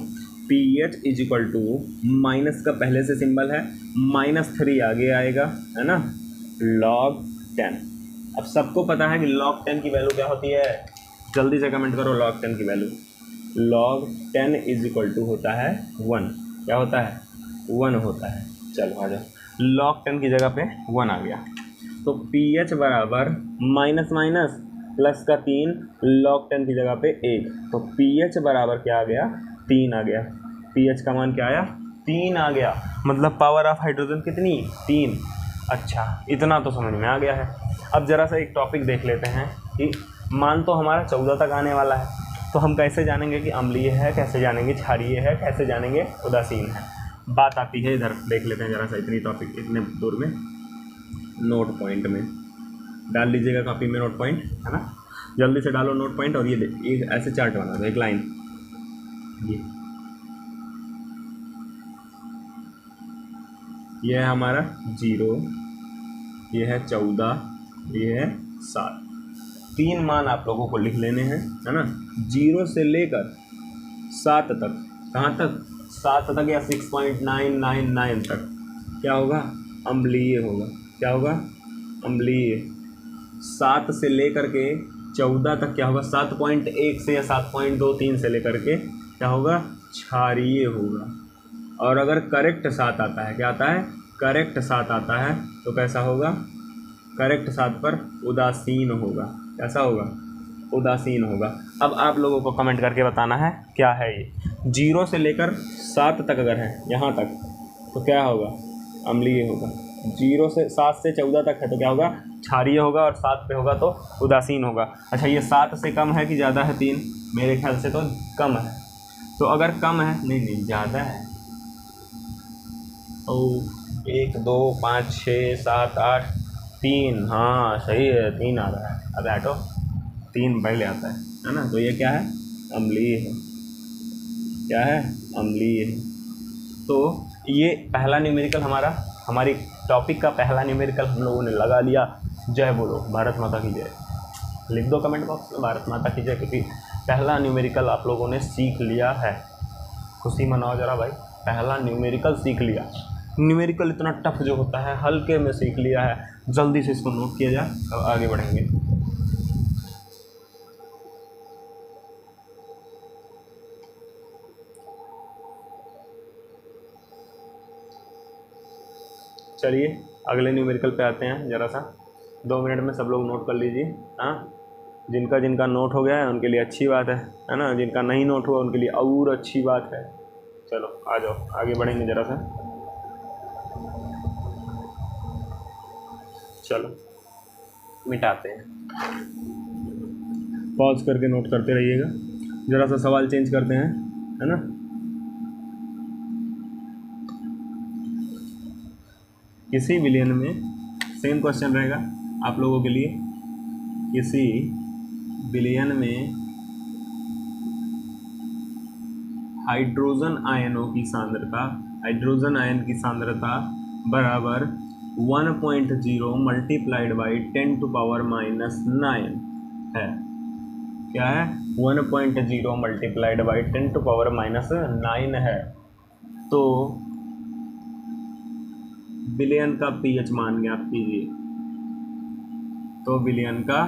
pH इक्वल टू माइनस का पहले से सिंबल है, -3 आगे आएगा, है ना, log 10। अब सबको पता है कि log 10 की वैल्यू क्या होती है, जल्दी से कमेंट करो log 10 की वैल्यू। log 10 इक्वल टू होता है 1, क्या होता है 1 होता है। चलो आ जाओ, log 10 की जगह पे 1 आ गया, तो pH बराबर माइनस प्लस का 3, log 10 की जगह पे 1, तो pH बराबर क्या आ गया 3 आ गया। pH का मान क्या आया 3 आ गया, मतलब पावर ऑफ हाइड्रोजन कितनी 3। अच्छा इतना तो समझ में आ गया है। अब ज़रा सा एक टॉपिक देख लेते हैं कि मान तो हमारा 14 तक आने वाला है, तो हम कैसे जानेंगे कि अम्लीय है, कैसे जानेंगे क्षारीय है, कैसे जानेंगे उदासीन है। बात आती है इधर, देख लेते हैं ज़रा सा, इतनी टॉपिक इतने दूर में नोट पॉइंट में डाल लीजिएगा कॉपी में नोट पॉइंट, है ना, जल्दी से डालो नोट पॉइंट। और ये ऐसे चार्ट बना दो, एक लाइन, ये है हमारा 0, ये है 14, ये है 7, 3 मान आप लोगों को लिख लेने हैं, है ना, 0 से लेकर 7 तक, कहाँ तक 7 तक या 6.999 तक क्या होगा अम्लीय होगा, क्या होगा अम्लीय। 7 से लेकर के 14 तक क्या होगा 7.1 से या 7.23 से लेकर के क्या होगा क्षारीय होगा, और अगर करेक्ट 7 आता है, क्या आता है, करेक्ट 7 आता है, तो कैसा होगा, करेक्ट 7 पर उदासीन होगा। कैसा होगा, उदासीन होगा। अब आप लोगों को कमेंट करके बताना है क्या है ये। 0 से लेकर 7 तक अगर है, यहाँ तक, तो क्या होगा, अम्लीय होगा। 0 से 7 से 14 तक है तो क्या होगा, क्षारीय होगा, और 7 पे होगा तो उदासीन होगा। अच्छा, ये 7 से कम है कि ज़्यादा है, 3, मेरे ख्याल से तो कम है। तो अगर कम है, नहीं ज़्यादा है, तो 1 2 5 6 7 8 3, हाँ सही है, 3 आ रहा है। अब हटो, 3 पहले आता है ना। तो ये क्या है, अम्लीय है। क्या है, अम्लीय है। तो ये पहला न्यूमेरिकल हमारी टॉपिक का पहला न्यूमेरिकल हम लोगों ने लगा लिया। जय बोलो, भारत माता की जय। लिख दो कमेंट बॉक्स में भारत माता की जय, क्योंकि पहला न्यूमेरिकल आप लोगों ने सीख लिया है। खुशी मनाओ जरा भाई, पहला न्यूमेरिकल सीख लिया। न्यूमेरिकल इतना टफ जो होता है, हल्के में सीख लिया है। जल्दी से इसको नोट किया जाए, अब आगे बढ़ेंगे। चलिए अगले न्यूमेरिकल पे आते हैं। ज़रा सा 2 मिनट में सब लोग नोट कर लीजिए। हाँ, जिनका नोट हो गया है उनके लिए अच्छी बात है ना। जिनका नहीं नोट हुआ उनके लिए और अच्छी बात है। चलो आ जाओ, आगे बढ़ेंगे ज़रा सा। चलो मिटाते हैं, पॉज करके नोट करते रहिएगा। ज़रा सा सवाल चेंज करते हैं, है ना। किसी विलयन में, सेम क्वेश्चन रहेगा आप लोगों के लिए, किसी विलयन में हाइड्रोजन आयनों की सांद्रता, हाइड्रोजन आयन की सांद्रता बराबर 1.0 मल्टीप्लाइड बाई 10⁻⁹ है। क्या है, 1.0 मल्टीप्लाइड बाई 10⁻⁹ है। तो विलयन का पीएच मान ज्ञात कीजिए। तो विलयन का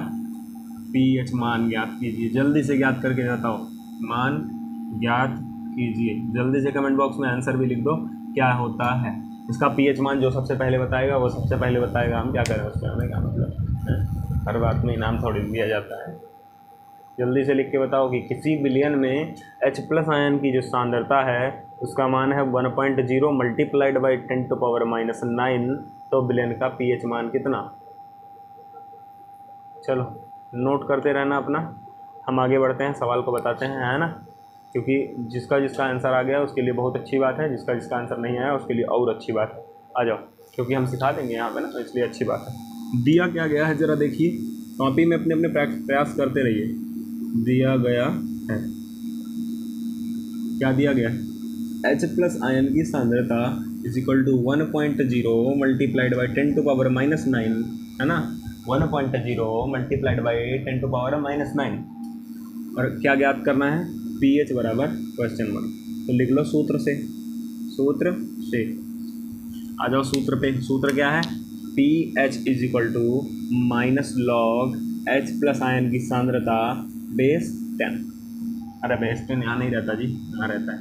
पीएच मान ज्ञात कीजिए, जल्दी से ज्ञात करके बताओ, मान ज्ञात कीजिए। जल्दी से कमेंट बॉक्स में आंसर भी लिख दो क्या होता है इसका पीएच मान। जो सबसे पहले बताएगा वो सबसे पहले बताएगा। हम क्या करें उसमें, हमें क्या मतलब है? हर बात में इनाम थोड़ी दिया जाता है। जल्दी से लिख के बताओ कि किसी विलयन में H+ आयन की जो सांद्रता है उसका मान है 1.0 मल्टीप्लाइड बाई 10⁻⁹। तो विलयन का पीएच मान कितना। चलो नोट करते रहना अपना, हम आगे बढ़ते हैं, सवाल को बताते हैं, है ना। क्योंकि जिसका आंसर आ गया उसके लिए बहुत अच्छी बात है, जिसका आंसर नहीं आया उसके लिए और अच्छी बात है। आ जाओ, क्योंकि हम सिखा देंगे यहाँ पे ना, तो इसलिए अच्छी बात है। दिया क्या गया है ज़रा देखिए, कॉपी में अपने प्रयास करते रहिए। दिया गया है, क्या दिया गया है, H+ आयन की सांद्रता = 1.0 मल्टीप्लाइड बाई 10⁻⁹, है ना। 1.0 मल्टीप्लाइड बाई 10⁻⁹। और क्या ज्ञात करना है, पीएच बराबर क्वेश्चन मार्क। तो लिख लो सूत्र से आ जाओ सूत्र पे। सूत्र क्या है, पीएच = log H+ आयन की सांद्रता बेस 10। अरे बेस 10 यहाँ नहीं रहता जी, यहाँ रहता है।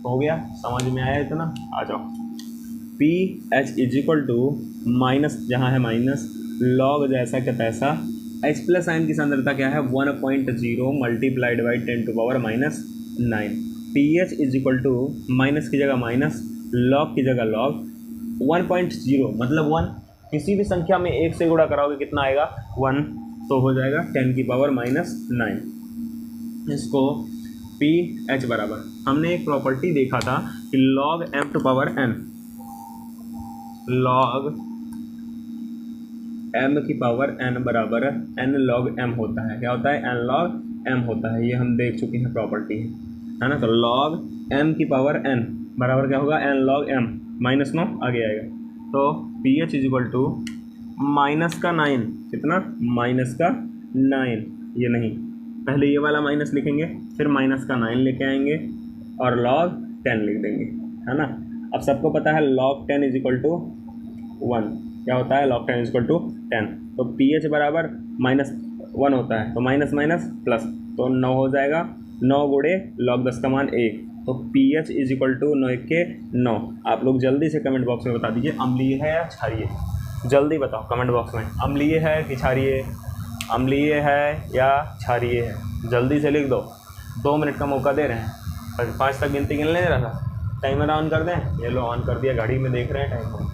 हो गया, समझ में आया इतना। आ जाओ, पीएच माइनस, जहाँ है माइनस, लॉग जैसा के तैसा, H+ आयन की सांद्रता क्या है, 1.0 मल्टीप्लाइड बाई 10⁻⁹। पीएच माइनस की जगह माइनस, लॉग की जगह लॉग, 1.0 मतलब 1। किसी भी संख्या में 1 से गुणा कराओगे कितना आएगा, 1, तो हो जाएगा 10⁻⁹। इसको पीएच बराबर, हमने एक प्रॉपर्टी देखा था कि log m⁴n, log m⁴n बराबर n log m होता है। क्या होता है, n log m होता है। ये हम देख चुके हैं प्रॉपर्टी, है ना। तो log m⁴n बराबर क्या होगा, n log m, -9 आगे आएगा। तो pH -9, कितना, -9। ये नहीं, पहले ये वाला माइनस लिखेंगे, फिर -9 लेके आएंगे और log 10 लिख देंगे, है ना। अब सबको पता है log 10 = 1। क्या होता है, log 10 = 10। तो pH बराबर -1 होता है, तो माइनस माइनस प्लस, तो 9 हो जाएगा। 9 गुणे log 10 का मान 1, तो pH इज इक्वल टू 9 के 9। आप लोग जल्दी से कमेंट बॉक्स में बता दीजिए अम्लीय है या क्षारीय, जल्दी बताओ कमेंट बॉक्स में, अम्लीय है कि क्षारीय, अम्लीय है या क्षारीय है, जल्दी से लिख दो। 2 मिनट का मौका दे रहे हैं, 5 तक गिनती गिन ले रहा था। टाइमर ऑन कर दें, ये लो ऑन कर दिया, घड़ी में देख रहे हैं टाइम को,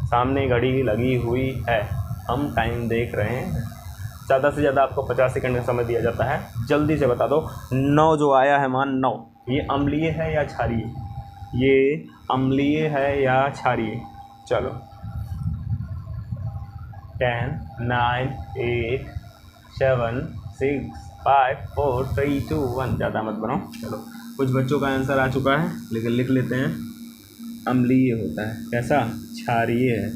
सामने घड़ी लगी हुई है, हम टाइम देख रहे हैं। ज़्यादा से ज़्यादा आपको 50 सेकंड का समय दिया जाता है, जल्दी से बता दो। 9 जो आया है मान 9, ये अम्लीय है या क्षारीय, ये अम्लीय है या क्षारीय। चलो 10 9 8 7 6 5 4 3 2 1। ज़्यादा मत बनाओ। चलो कुछ बच्चों का आंसर आ चुका है, लेकिन लिख लेते हैं। अम्लीय होता है, कैसा? क्षारीय है।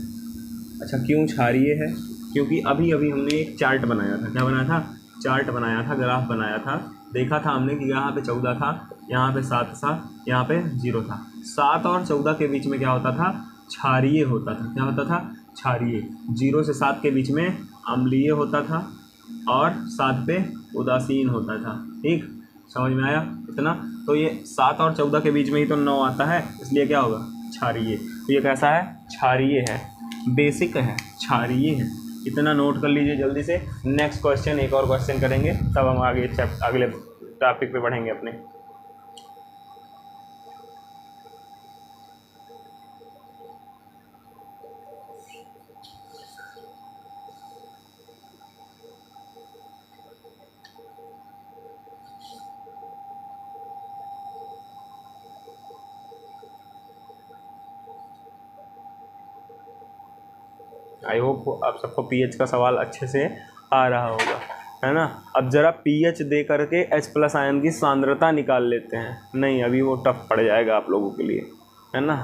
अच्छा क्यों क्षारीय है? क्योंकि अभी अभी हमने एक चार्ट बनाया था। क्या बनाया था? चार्ट बनाया था, ग्राफ बनाया था। देखा था हमने कि यहाँ पे 14 था, यहाँ पे 7 था, यहाँ पे 0 था। 7 और 14 के बीच में क्या होता था? क्षारीय होता था। क्या होता था? क्षारीय। 0 से 7 के बीच में अम्लीय होता था और 7 पे उदासीन होता था। ठीक, समझ में आया इतना? तो ये 7 और 14 के बीच में ही तो 9 आता है, इसलिए क्या होगा? क्षारीय। तो ये कैसा है? क्षारीय है, बेसिक है, क्षारीय है। इतना नोट कर लीजिए जल्दी से। नेक्स्ट क्वेश्चन, एक और क्वेश्चन करेंगे, तब हम आगे अगले टॉपिक पे बढ़ेंगे अपने। आई होप आप सबको पीएच का सवाल अच्छे से आ रहा होगा, है ना। अब ज़रा पीएच दे करके H+ आयन की सांद्रता निकाल लेते हैं। नहीं, अभी वो टफ पड़ जाएगा आप लोगों के लिए, है ना।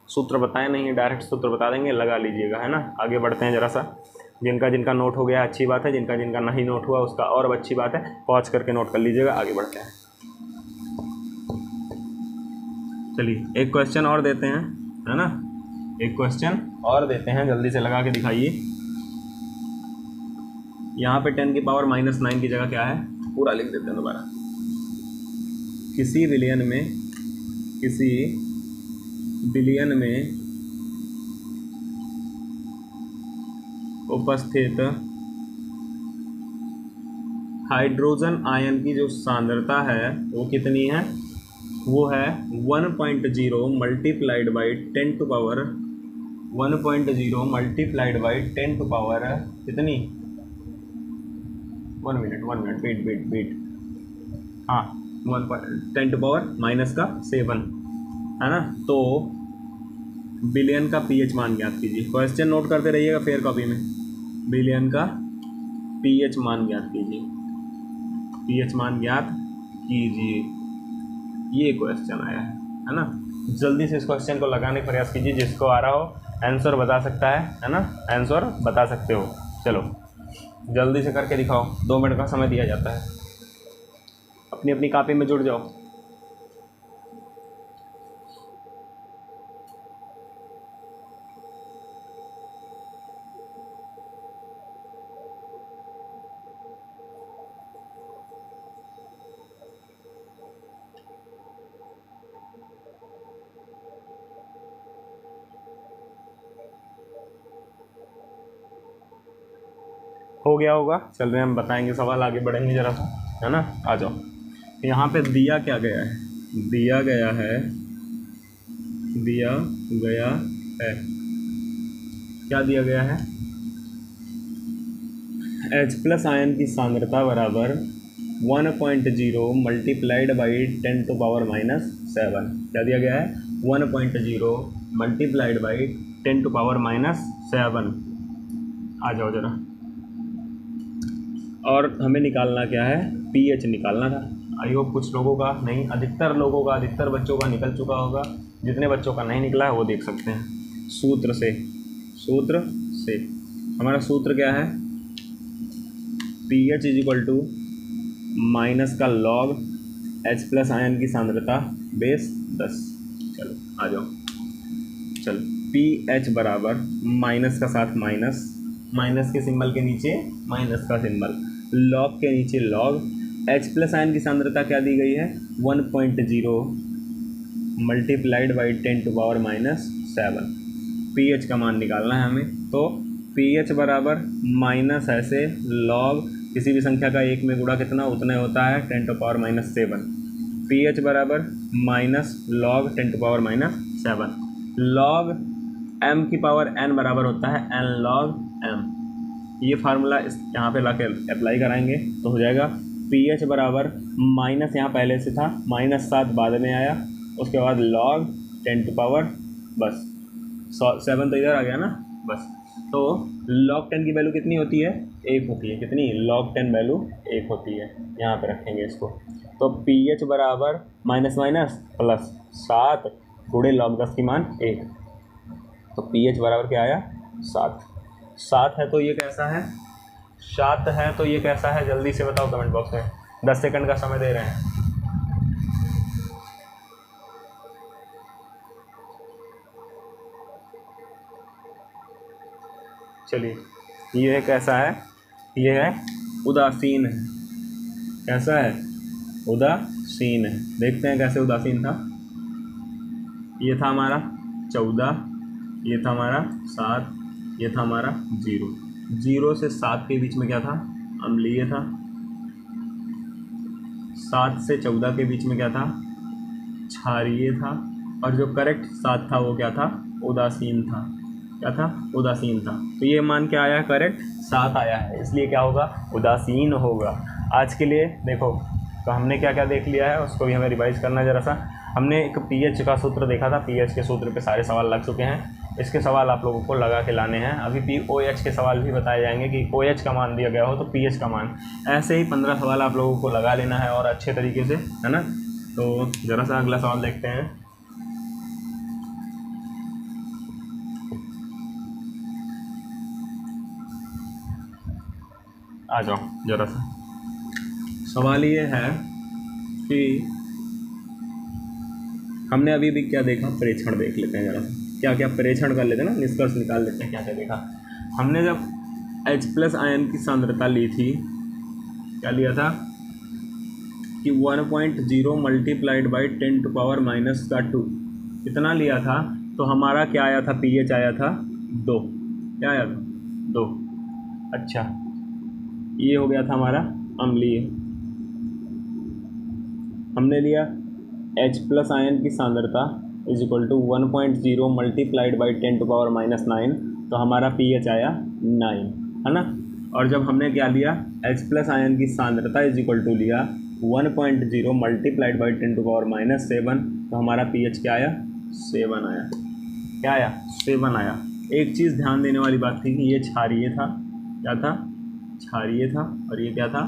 सूत्र बताएं नहीं, डायरेक्ट सूत्र बता देंगे, लगा लीजिएगा, है ना। आगे बढ़ते हैं ज़रा सा। जिनका जिनका नोट हो गया अच्छी बात है, जिनका जिनका नहीं नोट हुआ उसका और अच्छी बात है, पॉज करके नोट कर लीजिएगा। आगे बढ़ते हैं। चलिए एक क्वेश्चन और देते हैं, है ना। एक क्वेश्चन और देते हैं, जल्दी से लगा के दिखाइए। यहाँ पे 10 की पावर -9 की जगह क्या है? पूरा लिख देते हैं दोबारा। किसी बिलियन में उपस्थित हाइड्रोजन आयन की जो सांद्रता है वो कितनी है? वो है 1.0 multiplied by 10 to power 1.0 multiplied by 10 to power कितनी? 1 मिनट वेट। हाँ, 10 टू पावर -7, है ना। तो बिलियन का पीएच मान ज्ञात कीजिए। क्वेश्चन नोट करते रहिएगा फेयर कॉपी में। बिलियन का पीएच मान ज्ञात कीजिए, पीएच मान ज्ञात कीजिए। ये क्वेश्चन आया है ना। जल्दी से इस क्वेश्चन को लगाने का प्रयास कीजिए। जिसको आ रहा हो आंसर बता सकता है ना, आंसर बता सकते हो। चलो जल्दी से करके दिखाओ, 2 मिनट का समय दिया जाता है। अपनी अपनी कॉपी में जुड़ जाओ। हो गया होगा, चल रहे हैं हम बताएंगे सवाल, आगे बढ़ेंगे ज़रा सा, है ना। आ जाओ। यहाँ पे दिया क्या गया है? दिया गया है क्या दिया गया है? H+ आयन की सांद्रता बराबर 1.0 मल्टीप्लाइड बाई 10 टू पावर -7। क्या दिया गया है? 1.0 मल्टीप्लाइड बाई 10 टू पावर -7। आ जाओ ज़रा। और हमें निकालना क्या है? पीएच निकालना था। आई होप कुछ लोगों का नहीं, अधिकतर लोगों का, अधिकतर बच्चों का निकल चुका होगा। जितने बच्चों का नहीं निकला है वो देख सकते हैं। सूत्र से हमारा सूत्र क्या है? PH is equal to minus का लॉग H+ आयन की सांद्रता बेस 10। चलो आ जाओ। चलो पीएच बराबर माइनस का साथ माइनस के सिंबल के नीचे माइनस का सिंबल, लॉग के नीचे लॉग। H+ आयन की सांद्रता क्या दी गई है? 1.0 मल्टीप्लाइड बाई 10⁻⁷। pH का मान निकालना है हमें। तो pH बराबर माइनस ऐसे लॉग किसी भी संख्या का एक में गुणा कितना उतना होता है 10⁻⁷। pH बराबर माइनस लॉग 10⁻⁷। लॉग m की पावर n बराबर होता है n log m। ये फार्मूला इस यहाँ पे ला के अप्लाई कराएंगे तो हो जाएगा pH बराबर माइनस, यहाँ पहले से था -7 बाद में आया, उसके बाद log 10 बस 7 तो इधर आ गया ना बस। तो log 10 की वैल्यू कितनी होती है? 1 होती है। कितनी? log 10 वैल्यू 1 होती है। यहाँ पे रखेंगे इसको। तो pH बराबर माइनस माइनस प्लस 7 गुणे log 10 की मान 1। तो pH बराबर क्या आया? 7 है। तो ये कैसा है? 7 है तो ये कैसा है? जल्दी से बताओ कमेंट बॉक्स में। 10 सेकंड का समय दे रहे हैं। चलिए, ये कैसा है? ये है उदासीन है। कैसा है? उदासीन है। देखते हैं कैसे उदासीन था। ये था हमारा 14, ये था हमारा 7, ये था हमारा 0। 0 से 7 के बीच में क्या था? अम्लीय था। 7 से 14 के बीच में क्या था? क्षारीय था। और जो करेक्ट 7 था वो क्या था? उदासीन था। क्या था? उदासीन था। तो ये मान क्या आया? करेक्ट 7 आया है, इसलिए क्या होगा? उदासीन होगा। आज के लिए देखो, तो हमने क्या क्या देख लिया है उसको भी हमें रिवाइज करना है ज़रा सा। हमने एक pH का सूत्र देखा था। pH के सूत्र पे सारे सवाल लग चुके हैं। इसके सवाल आप लोगों को लगा के लाने हैं। अभी OH के सवाल भी बताए जाएंगे कि OH का मान दिया गया हो तो pH का मान। ऐसे ही 15 सवाल आप लोगों को लगा लेना है और अच्छे तरीके से, है ना। तो ज़रा सा अगला सवाल देखते हैं। आ जाओ ज़रा सा। सवाल ये है कि हमने अभी भी क्या देखा? प्रेक्षण देख लेते हैं ज़रा सा। क्या क्या प्रेक्षण कर लेते हैं ना, निष्कर्ष निकाल लेते हैं क्या क्या देखा। हमने जब H+ आयन की सांद्रता ली थी, क्या लिया था कि 1.0 मल्टीप्लाइड बाई 10⁻⁻²। कितना लिया था? तो हमारा क्या आया था? pH आया था 2। क्या आया था? 2। अच्छा, ये हो गया था हमारा अम्लीय। हमने लिया H+ आयन की सांद्रता is equal to 1.0 multiplied by 10⁻⁹, तो हमारा pH आया 9, है ना। और जब हमने क्या लिया? H+ आयन की सांद्रता इज इक्वल टू लिया 1.0 मल्टीप्लाइड बाई 10⁻⁷, तो हमारा pH क्या आया? 7 आया। क्या आया? 7 आया। एक चीज़ ध्यान देने वाली बात थी कि ये क्षारीय था। क्या था? क्षारीय था। और ये क्या था?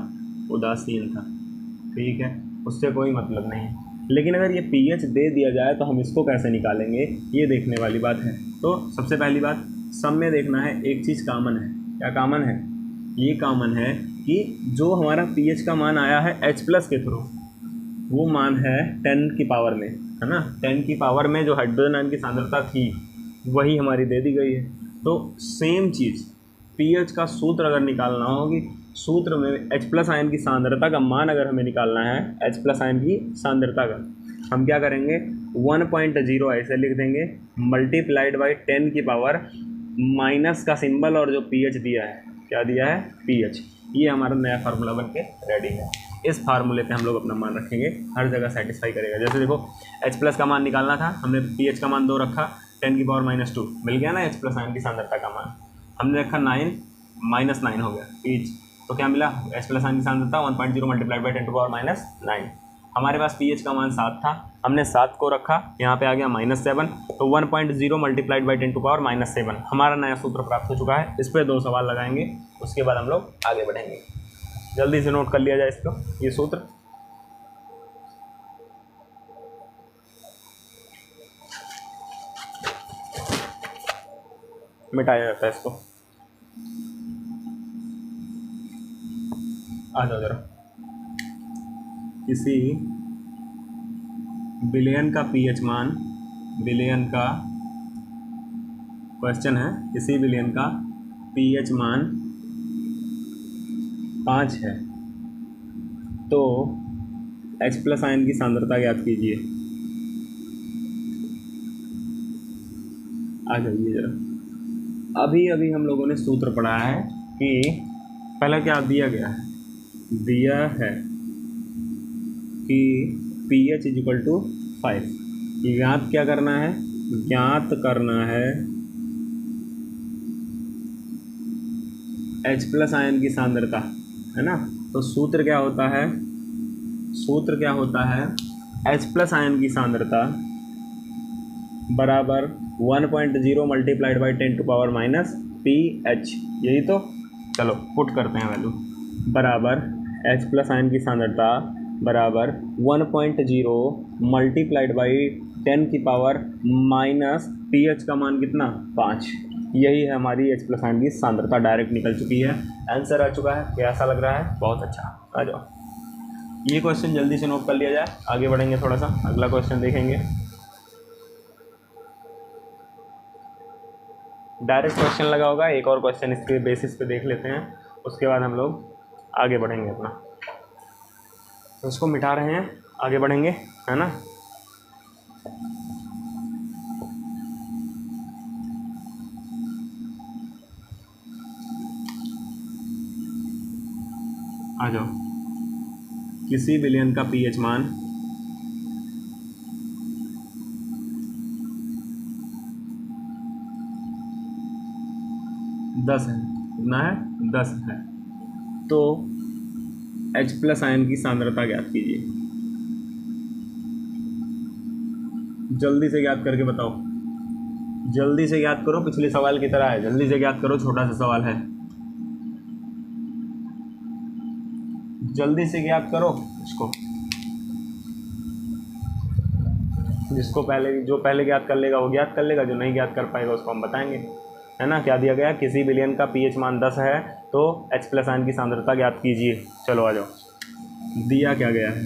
उदासीन था। ठीक है, उससे कोई मतलब नहीं है। लेकिन अगर ये pH दे दिया जाए तो हम इसको कैसे निकालेंगे, ये देखने वाली बात है। तो सबसे पहली बात, सब में देखना है एक चीज़ कॉमन है। क्या कॉमन है? ये कॉमन है कि जो हमारा pH का मान आया है H+ के थ्रू, वो मान है 10 की पावर में, है ना। 10 की पावर में जो हाइड्रोजन आयन की सांद्रता थी वही हमारी दे दी गई है। तो सेम चीज़ pH का सूत्र अगर निकालना होगी, सूत्र में H+ आयन की सांद्रता का मान अगर हमें निकालना है, H+ आयन की सांद्रता का, हम क्या करेंगे? 1.0 ऐसे लिख देंगे मल्टीप्लाइड बाई 10 की पावर माइनस का सिंबल और जो pH दिया है, क्या दिया है? pH। ये हमारा नया फार्मूला बन के रेडी है। इस फार्मूले पे हम लोग अपना मान रखेंगे, हर जगह सेटिस्फाई करेगा। जैसे देखो, H+ का मान निकालना था, हमने pH का मान 2 रखा, 10⁻⁻², मिल गया ना H+ आयन की सांद्रता का मान। हमने रखा 9, -9 हो गया pH, तो क्या मिला? H+ आयन की सांद्रता 1.0 मल्टीप्लाइड बाई 10⁻⁹। हमारे पास pH का मान 7 था, हमने 7 को रखा, यहाँ पे आ गया -7, तो 1.0 मल्टीप्लाइड बाई 10⁻⁷ हमारा नया सूत्र प्राप्त हो चुका है। इस पर 2 सवाल लगाएंगे, उसके बाद हम लोग आगे बढ़ेंगे। जल्दी से नोट कर लिया जाए इसको, ये सूत्र। मिटाया जाता है इसको। आ जाओ जरा। किसी विलयन का pH मान, विलयन का क्वेश्चन है, किसी विलयन का pH मान 5 है तो H+ आयन की सांद्रता ज्ञात कीजिए। आ जाइए जरा। अभी अभी हम लोगों ने सूत्र पढ़ा है कि पहला क्या दिया गया है, दिया है कि pH इज इक्वल टू 5। ज्ञात क्या करना है, ज्ञात करना है H+ आयन की सांद्रता, है ना। तो सूत्र क्या होता है, सूत्र क्या होता है, H+ आयन की सांद्रता बराबर 1.0 मल्टीप्लाइड बाई 10⁻⁻⁻, pH। यही तो, चलो पुट करते हैं वैल्यू, बराबर H+ आयन की सांद्रता बराबर 1.0 मल्टीप्लाइड बाई 10⁻⁻, pH का मान कितना, 5। यही है हमारी H+ आयन की सांद्रता, डायरेक्ट निकल चुकी है, आंसर आ चुका है। कैसा लग रहा है, बहुत अच्छा। आ जाओ, ये क्वेश्चन जल्दी से नोट कर लिया जाए, आगे बढ़ेंगे थोड़ा सा, अगला क्वेश्चन देखेंगे। डायरेक्ट क्वेश्चन लगा होगा, एक और क्वेश्चन इसके बेसिस पे देख लेते हैं, उसके बाद हम लोग आगे बढ़ेंगे अपना। तो इसको मिटा रहे हैं, आगे बढ़ेंगे, है ना। आ जाओ, किसी विलयन का pH मान 10 है, कितना है, 10 है। तो H+ आयन की सांद्रता ज्ञात कीजिए, जल्दी से ज्ञात करके बताओ, जल्दी से ज्ञात करो, पिछले सवाल की तरह है, जल्दी से ज्ञात करो, छोटा सा सवाल है, जल्दी से ज्ञात करो इसको। जिसको पहले, जो पहले ज्ञात कर लेगा वो ज्ञात कर लेगा, जो नहीं ज्ञात कर पाएगा उसको हम बताएंगे, है ना। क्या दिया गया, किसी विलयन का pH मान 10 है तो H+ आयन की सांद्रता ज्ञात कीजिए। चलो आ जाओ, दिया क्या गया है,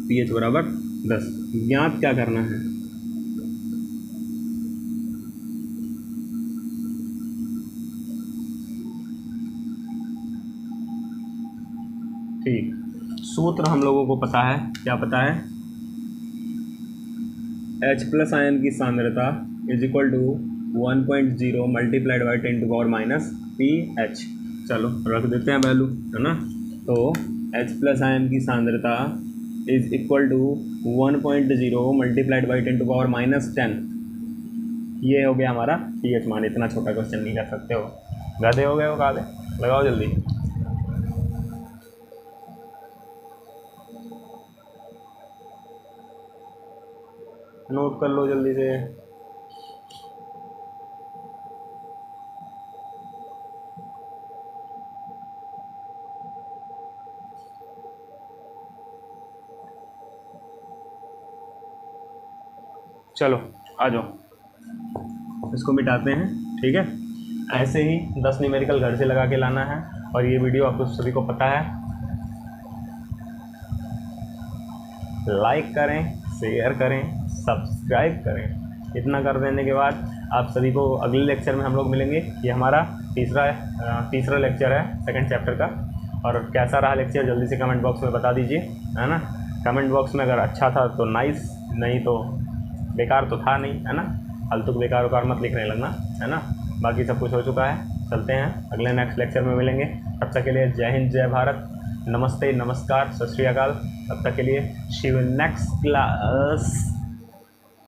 pH बराबर 10। ज्ञात क्या करना है, ठीक। सूत्र हम लोगों को पता है, क्या पता है, H+ आयन की सांद्रता is equal to 1.0 multiplied by 10⁻⁻, pH। चलो रख देते हैं वैल्यू, है ना। तो H+ आयन की सांद्रता is equal to 1.0 multiplied by 10⁻⁻10। ये हो गया हमारा pH मान। इतना छोटा क्वेश्चन नहीं कर सकते हो, गधे हो गए हो, काले, लगाओ जल्दी। नोट कर लो जल्दी से। चलो आ जाओ, इसको मिटाते हैं, ठीक है। ऐसे ही 10 न्यूमेरिकल घर से लगा के लाना है, और ये वीडियो आपको सभी को पता है, लाइक करें, शेयर करें, सब्सक्राइब करें। इतना कर देने के बाद आप सभी को अगले लेक्चर में हम लोग मिलेंगे। ये हमारा तीसरा लेक्चर है सेकंड चैप्टर का, और कैसा रहा लेक्चर जल्दी से कमेंट बॉक्स में बता दीजिए, है ना। कमेंट बॉक्स में अगर अच्छा था तो नाइस, नहीं तो बेकार तो था नहीं, है ना। फालतू को बेकार उकार मत लिखने लगना, है ना। बाकी सब कुछ हो चुका है, चलते हैं अगले नेक्स्ट लेक्चर में मिलेंगे। तब तक के लिए जय हिंद, जय भारत, नमस्ते, नमस्कार, सत श्री अकाल। तब तक के लिए सी यू इन नेक्स्ट क्लास।